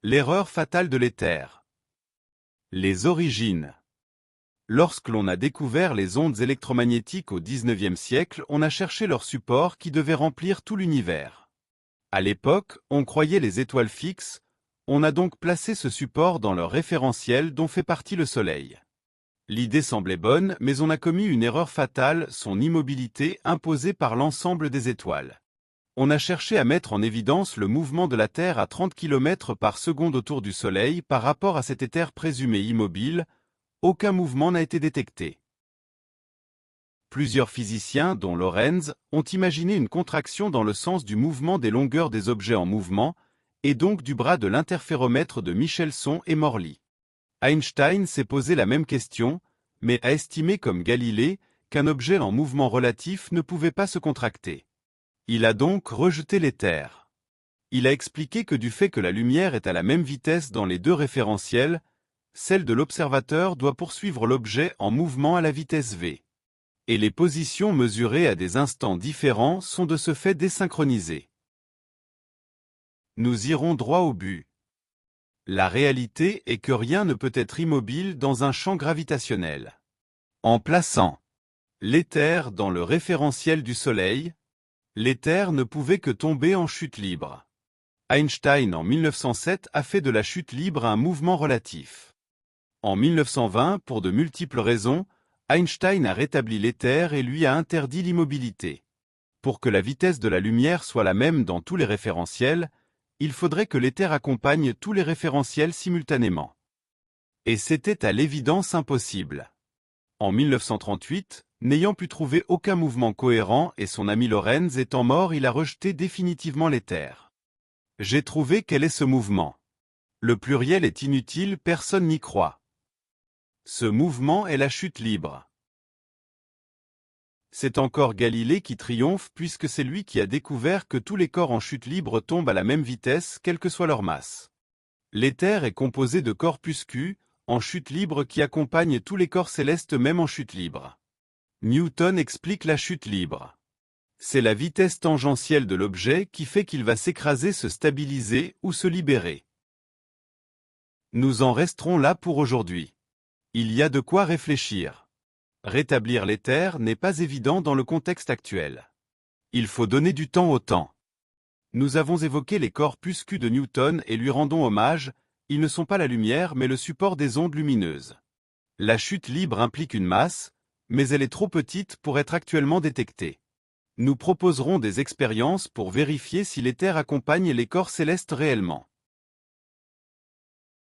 L'erreur fatale de l'éther. Les origines. Lorsque l'on a découvert les ondes électromagnétiques au XIXe siècle, on a cherché leur support qui devait remplir tout l'univers. À l'époque, on croyait les étoiles fixes, on a donc placé ce support dans leur référentiel dont fait partie le Soleil. L'idée semblait bonne, mais on a commis une erreur fatale, son immobilité imposée par l'ensemble des étoiles. On a cherché à mettre en évidence le mouvement de la Terre à 30 km par seconde autour du Soleil par rapport à cet éther présumé immobile. Aucun mouvement n'a été détecté. Plusieurs physiciens, dont Lorentz, ont imaginé une contraction dans le sens du mouvement des longueurs des objets en mouvement, et donc du bras de l'interféromètre de Michelson et Morley. Einstein s'est posé la même question, mais a estimé comme Galilée qu'un objet en mouvement relatif ne pouvait pas se contracter. Il a donc rejeté l'éther. Il a expliqué que du fait que la lumière est à la même vitesse dans les deux référentiels, celle de l'observateur doit poursuivre l'objet en mouvement à la vitesse v. Et les positions mesurées à des instants différents sont de ce fait désynchronisées. Nous irons droit au but. La réalité est que rien ne peut être immobile dans un champ gravitationnel. En plaçant l'éther dans le référentiel du Soleil, l'éther ne pouvait que tomber en chute libre. Einstein en 1907 a fait de la chute libre un mouvement relatif. En 1920, pour de multiples raisons, Einstein a rétabli l'éther et lui a interdit l'immobilité. Pour que la vitesse de la lumière soit la même dans tous les référentiels, il faudrait que l'éther accompagne tous les référentiels simultanément. Et c'était à l'évidence impossible. En 1938, n'ayant pu trouver aucun mouvement cohérent et son ami Lorentz étant mort, il a rejeté définitivement l'éther. J'ai trouvé quel est ce mouvement. Le pluriel est inutile, personne n'y croit. Ce mouvement est la chute libre. C'est encore Galilée qui triomphe puisque c'est lui qui a découvert que tous les corps en chute libre tombent à la même vitesse, quelle que soit leur masse. L'éther est composé de corpuscules, en chute libre qui accompagnent tous les corps célestes même en chute libre. Newton explique la chute libre. C'est la vitesse tangentielle de l'objet qui fait qu'il va s'écraser, se stabiliser ou se libérer. Nous en resterons là pour aujourd'hui. Il y a de quoi réfléchir. Rétablir l'éther n'est pas évident dans le contexte actuel. Il faut donner du temps au temps. Nous avons évoqué les corpuscules de Newton et lui rendons hommage, ils ne sont pas la lumière mais le support des ondes lumineuses. La chute libre implique une masse, mais elle est trop petite pour être actuellement détectée. Nous proposerons des expériences pour vérifier si l'éther accompagne les corps célestes réellement.